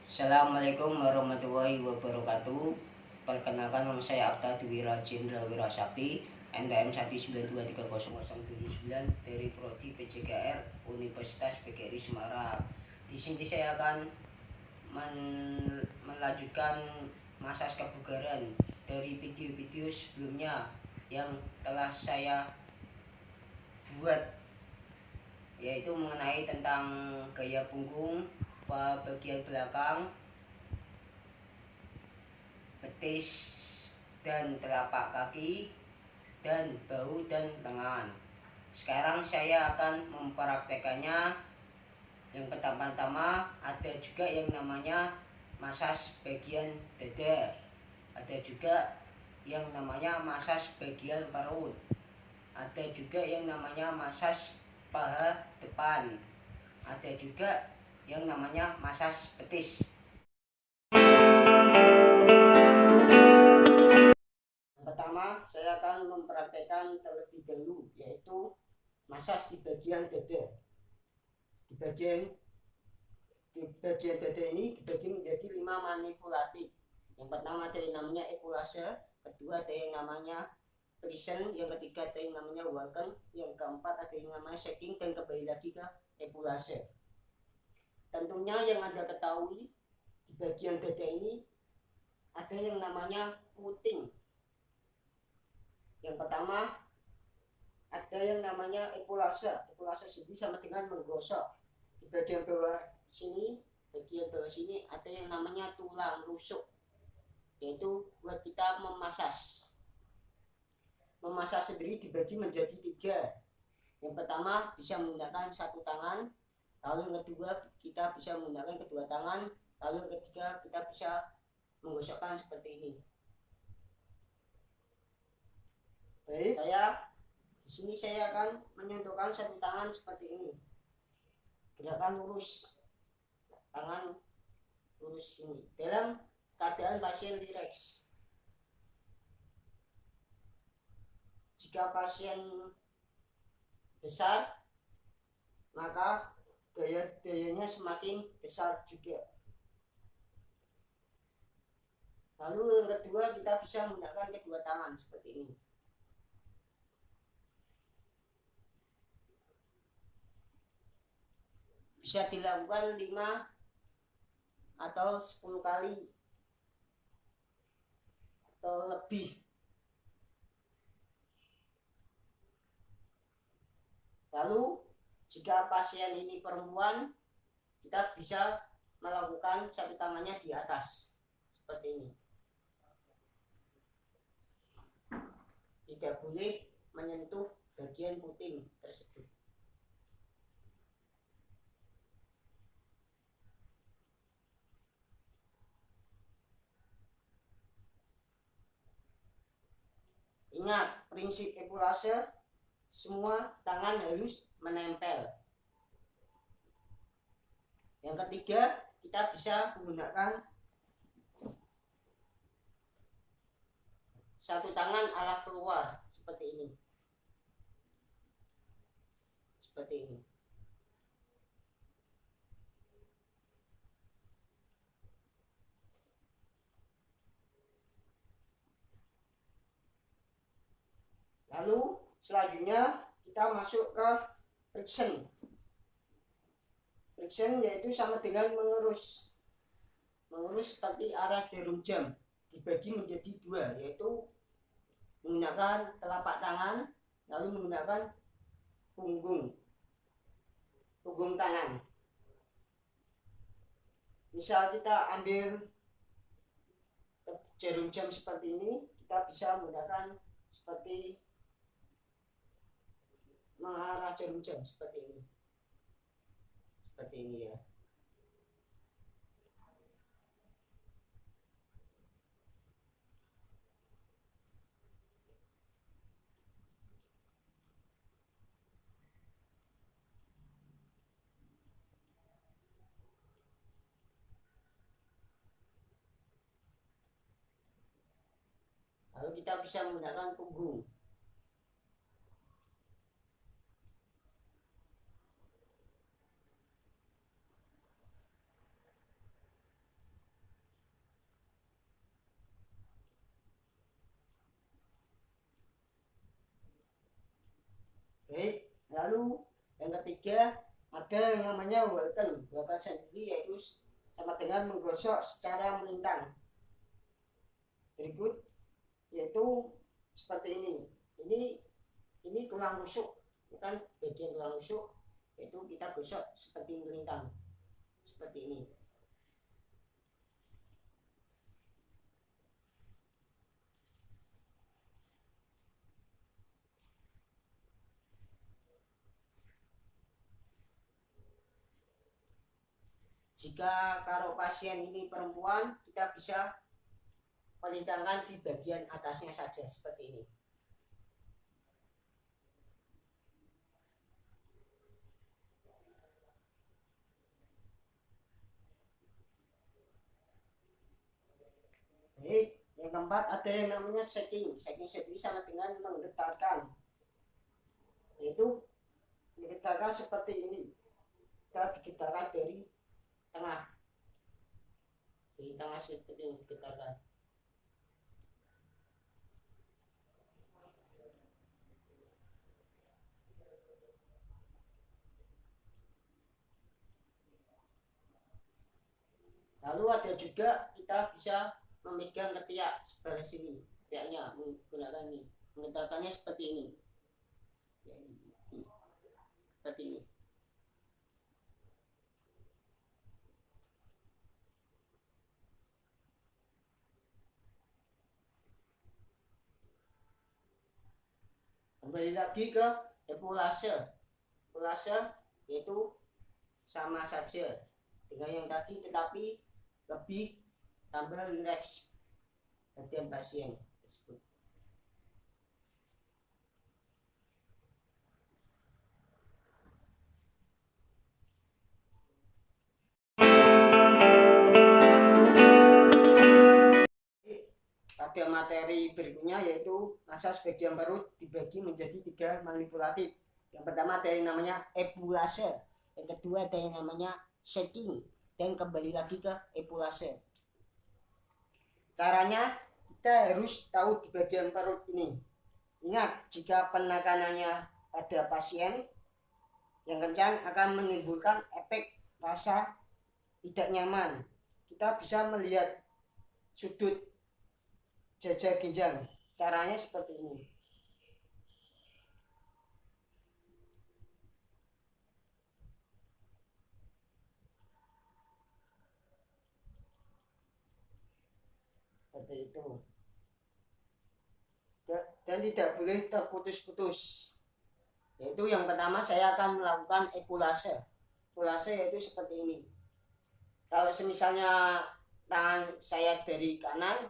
Assalamualaikum warahmatullahi wabarakatuh. Perkenalkan, nama saya Akta Dwira Jenderal Wirasakti, NPM 1923009 dari Prodi PJKR Universitas PGRI Semarang. Di sini saya akan melanjutkan masa kebugaran dari video-video sebelumnya yang telah saya buat, yaitu mengenai tentang gaya punggung, bagian belakang, betis dan telapak kaki, dan bahu dan tangan. Sekarang saya akan mempraktekannya. Yang pertama-tama ada juga yang namanya masas bagian dada, ada juga yang namanya masas bagian perut, ada juga yang namanya masas paha depan, ada juga yang namanya masas betis. Pertama, saya akan mempraktekkan terlebih dahulu, yaitu masas di bagian dada. Di bagian dada ini dibagi menjadi 5 manipulatif. Yang pertama ada yang namanya epulase, kedua ada yang namanya prison, yang ketiga ada yang namanya walken, yang keempat ada yang namanya shaking, dan kembali lagi ke epulase. Tentunya yang Anda ketahui, di bagian dada ini ada yang namanya puting. Yang pertama ada yang namanya epulase. Epulase sendiri sama dengan menggosok. Di bagian bawah sini, ada yang namanya tulang rusuk, yaitu buat kita memasas. Memasas sendiri dibagi menjadi 3. Yang pertama bisa menggunakan satu tangan, lalu yang kedua kita bisa menggunakan kedua tangan, lalu yang ketiga kita bisa menggosokkan seperti ini. Baik, di sini saya akan menyentuhkan satu tangan seperti ini. Gerakan lurus, tangan lurus ini dalam keadaan pasien rileks. Jika pasien besar, maka dayanya semakin besar juga. Lalu yang kedua kita bisa menggunakan kedua tangan seperti ini. Bisa dilakukan 5 atau 10 kali atau lebih. Lalu jika pasien ini perempuan, kita bisa melakukan satu tangannya di atas seperti ini. Tidak boleh menyentuh bagian puting tersebut. Ingat, prinsip epulase, semua tangan harus menempel. Yang ketiga, kita bisa menggunakan satu tangan alas keluar seperti ini. Seperti ini. Lalu selanjutnya kita masuk ke friction. Friction yaitu sama dengan mengerus. Mengerus seperti arah jarum jam, dibagi menjadi 2, yaitu menggunakan telapak tangan, lalu menggunakan punggung tangan. Misal kita ambil jarum jam seperti ini, kita bisa menggunakan seperti mengarah jarum jam seperti ini. Seperti ini ya. Lalu kita bisa menggunakan punggung. Lalu yang ketiga ada yang namanya walken. Walken sendiri yaitu sama dengan menggosok secara melintang. Berikut yaitu seperti ini. Ini tulang rusuk, bukan bagian tulang rusuk, yaitu kita gosok seperti melintang, seperti ini. Jika kalau pasien ini perempuan, kita bisa melintangkan di bagian atasnya saja seperti ini. Baik, yang keempat ada yang namanya shaking. Shaking sendiri sama dengan menggetarkan, yaitu menggetarkan seperti ini. Kita digetarkan dari tengah, seperti ini digetarkan. Lalu ada juga kita bisa memegang ketiak sebelah sini, ketiaknya menggunakan ini, menggetarkannya seperti ini, seperti ini. Kembali lagi ke epulase. Epulase yaitu sama saja dengan yang tadi, tetapi lebih tambah rileks bagian pasien tersebut. Pada materi berikutnya yaitu massage bagian perut dibagi menjadi 3 manipulatif. Yang pertama ada yang namanya epulase, yang kedua ada yang namanya shaking, dan kembali lagi ke epulase. Caranya kita harus tahu di bagian perut ini. Ingat, jika penekanannya pada pasien yang kencang akan menimbulkan efek rasa tidak nyaman. Kita bisa melihat sudut jajah ginjal. Caranya seperti ini. Seperti itu. Dan tidak boleh terputus-putus. Yaitu yang pertama saya akan melakukan epulase. Epulase yaitu seperti ini. Kalau misalnya tangan saya dari kanan,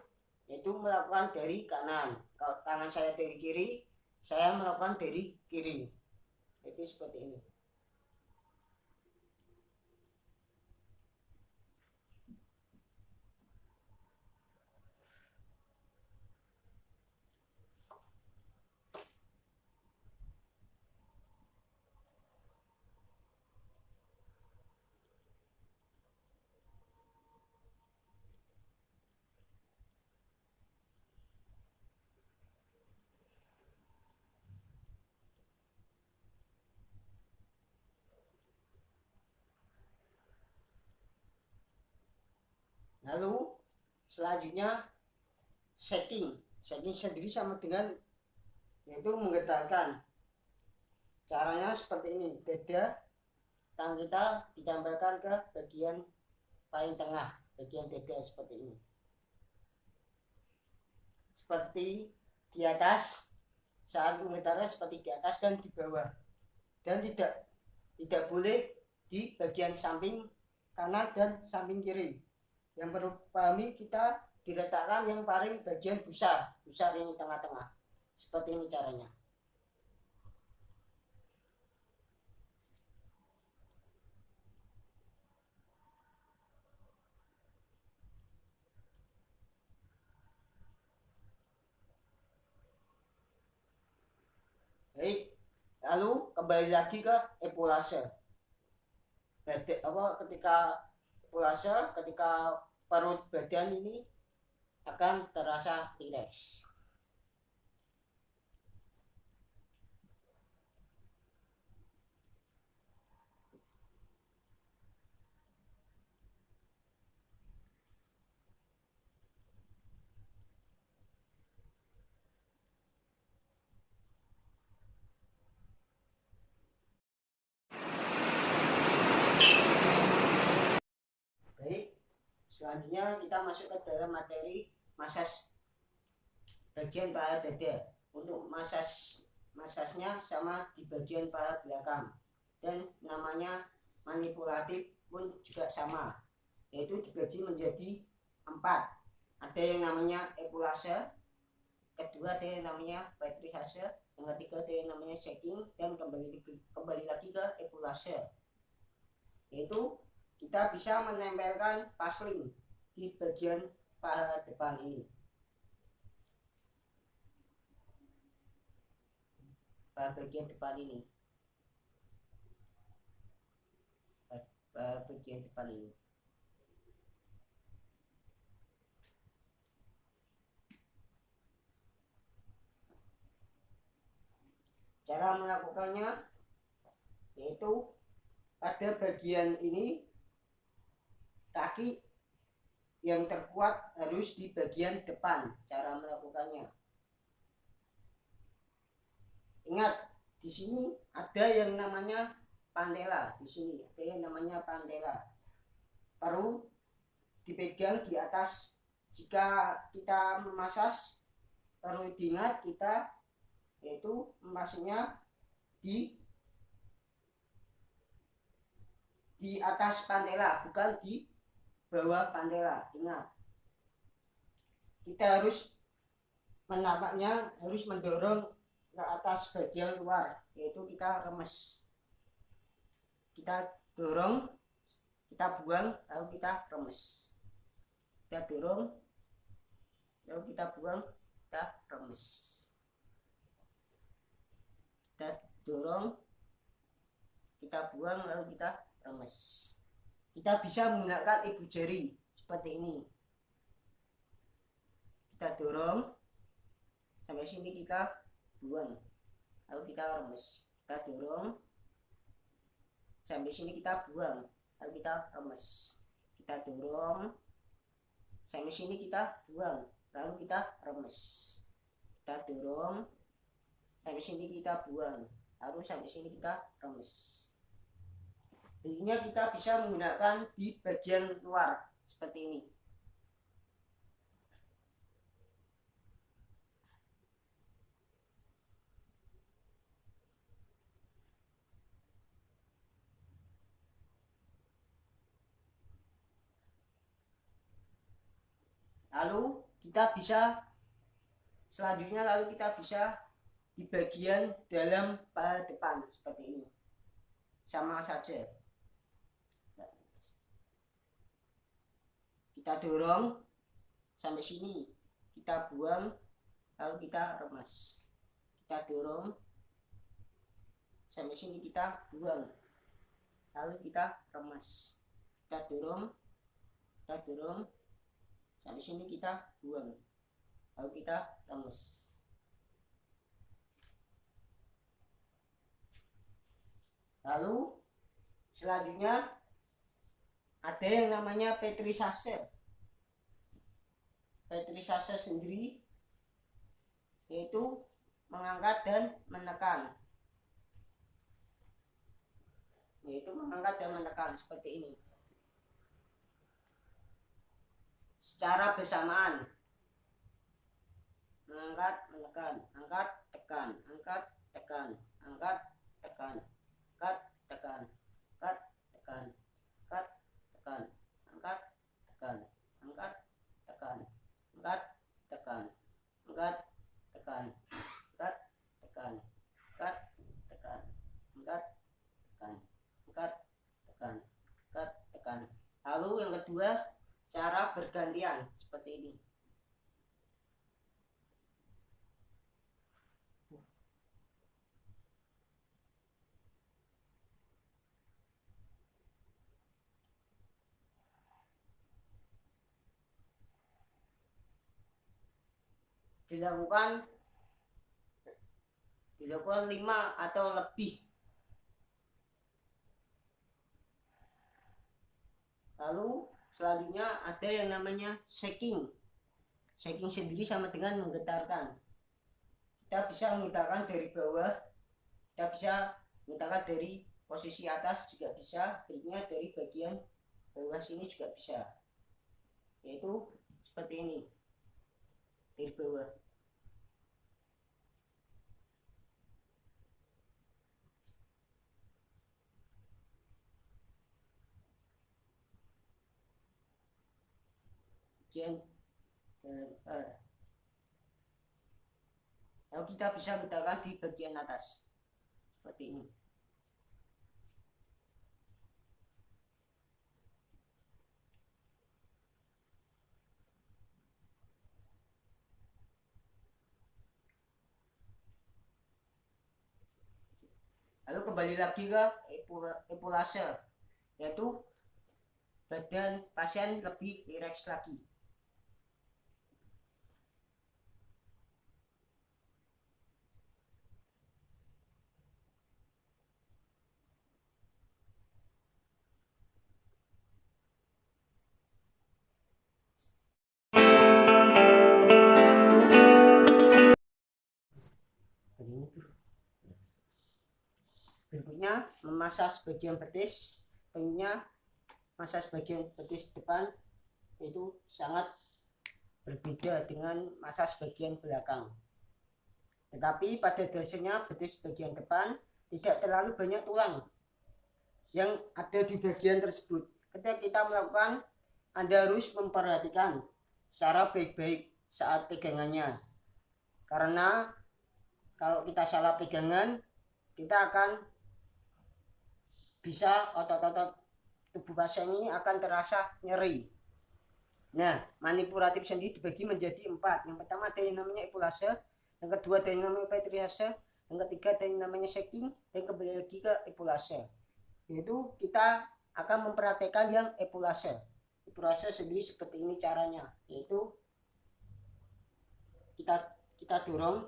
yaitu melakukan dari kanan. Kalau tangan saya dari kiri, saya melakukan dari kiri. Itu seperti ini. Lalu selanjutnya shaking. Shaking sendiri sama dengan yaitu menggetarkan. Caranya seperti ini. Dada tangan kita ditambahkan ke bagian paling tengah, bagian dada seperti ini. Seperti di atas, saat menggetarnya seperti di atas dan di bawah. Dan tidak boleh di bagian samping kanan dan samping kiri. Yang perlu pahami, kita diletakkan yang paling bagian besar ini tengah-tengah. Seperti ini caranya. Baik, lalu kembali lagi ke epulase. Ketika epulase, ketika perut badan ini akan terasa rileks. Selanjutnya kita masuk ke dalam materi masas bagian paha dada. Untuk masasnya sama di bagian paha belakang, dan namanya manipulatif pun juga sama, yaitu dibagi menjadi 4. Ada yang namanya epulase, kedua ada yang namanya petrisase, yang ketiga ada yang namanya shaking, dan kembali lagi ke epulase. Yaitu kita bisa menempelkan pasling di bagian paha depan ini. Paha bagian depan ini. Paha bagian depan ini. Cara melakukannya yaitu pada bagian ini kaki yang terkuat harus di bagian depan. Cara melakukannya, ingat, di sini ada yang namanya pantela. Di sini ada yang namanya pantela. Perlu dipegang di atas. Jika kita memasas, perlu diingat kita yaitu memasasnya di atas pantela, bukan di bawah pantela. Ingat, kita harus menapaknya, harus mendorong ke atas bagian luar, yaitu kita remes. Kita dorong, kita buang, lalu kita remes. Kita dorong, lalu kita buang, kita remes. Kita dorong, kita buang, lalu kita remes. Kita bisa menggunakan ibu jari seperti ini. Kita dorong sampai sini, kita buang, lalu kita remes. Kita dorong sampai sini, kita buang, lalu kita remes. Kita dorong sampai sini, kita buang, lalu kita remes. Kita dorong sampai sini, kita buang, lalu sampai sini kita remes. Intinya kita bisa menggunakan di bagian luar seperti ini. Lalu kita bisa selanjutnya, di bagian dalam paha depan seperti ini, sama saja. Kita dorong sampai sini, kita buang, lalu kita remes. Kita dorong sampai sini, kita buang, lalu kita remes. Kita dorong sampai sini, kita buang, lalu kita remes. Lalu selanjutnya ada yang namanya petrisase. Petrisase sendiri yaitu mengangkat dan menekan. Seperti ini. Secara bersamaan. Mengangkat, menekan, angkat, tekan, angkat, tekan, angkat, tekan, angkat, tekan, angkat, tekan, angkat, tekan, angkat, tekan, angkat, tekan, angkat, tekan, angkat, tekan, angkat, tekan, angkat, tekan, angkat, tekan, angkat, tekan, angkat, tekan. Lalu yang kedua, cara bergantian seperti ini. Dilakukan 5 atau lebih. Lalu selanjutnya ada yang namanya shaking. Shaking sendiri sama dengan menggetarkan. Kita bisa menggetarkan dari bawah, kita bisa menggetarkan dari posisi atas juga bisa, berikutnya dari bagian bawah sini juga bisa. yaitu seperti ini dari bawah. Bagian lalu kita bisa letakkan di bagian atas seperti ini. Lalu kembali lagi ke epulase, yaitu badan pasien lebih rileks lagi. Berikutnya memasas bagian betis. Tentunya masas bagian betis depan itu sangat berbeda dengan masas bagian belakang. Tetapi pada dasarnya betis bagian depan tidak terlalu banyak tulang yang ada di bagian tersebut. Ketika kita melakukan, Anda harus memperhatikan secara baik-baik saat pegangannya. Karena kalau kita salah pegangan, kita akan bisa otot-otot tubuh pasien ini akan terasa nyeri. Nah, manipulatif sendi dibagi menjadi 4. Yang pertama ada yang namanya epulase, yang kedua ada yang namanya petriase, yang ketiga ada yang namanya shaking, dan kembali lagi ke epulase. Yaitu kita akan memperhatikan yang epulase. Epulase sendiri seperti ini caranya, yaitu kita dorong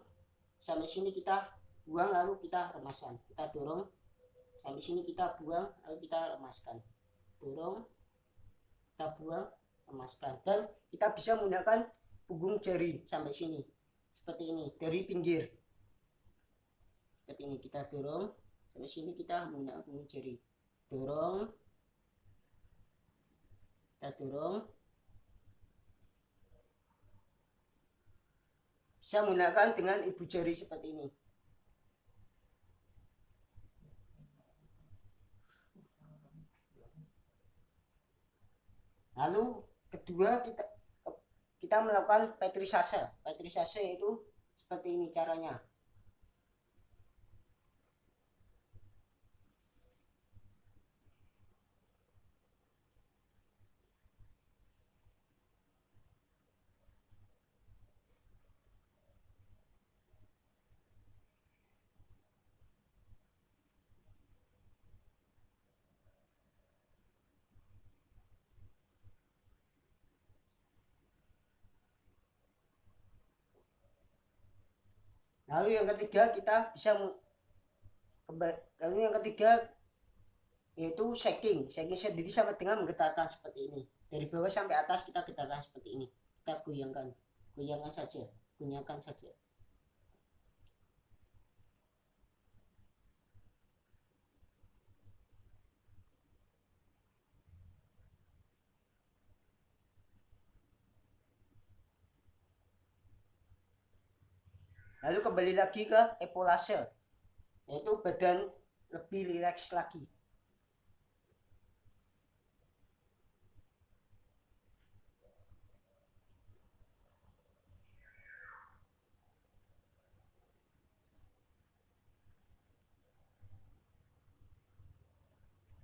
sampai sini, kita buang lalu kita remaskan. Kita dorong sampai sini, kita buang lalu kita remaskan. Dorong, kita buang, remaskan. Dan kita bisa menggunakan punggung jari sampai sini seperti ini dari pinggir. Seperti ini kita dorong sampai sini, kita menggunakan punggung jari. Dorong, kita dorong. Bisa menggunakan dengan ibu jari seperti ini. Lalu kedua kita melakukan petrisase. Petrisase itu seperti ini caranya. Lalu yang ketiga kita bisa yaitu shaking. Shaking sendiri sama dengan menggetarkan seperti ini. Dari bawah sampai atas kita getarkan seperti ini. Kita goyangkan saja, goyangkan saja. Lalu kembali lagi ke epulase, yaitu badan lebih rileks lagi.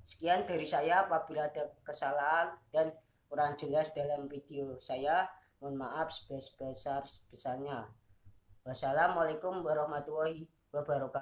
Sekian dari saya. Apabila ada kesalahan dan kurang jelas dalam video saya, mohon maaf sebesar-besarnya. Wassalamualaikum warahmatullahi wabarakatuh.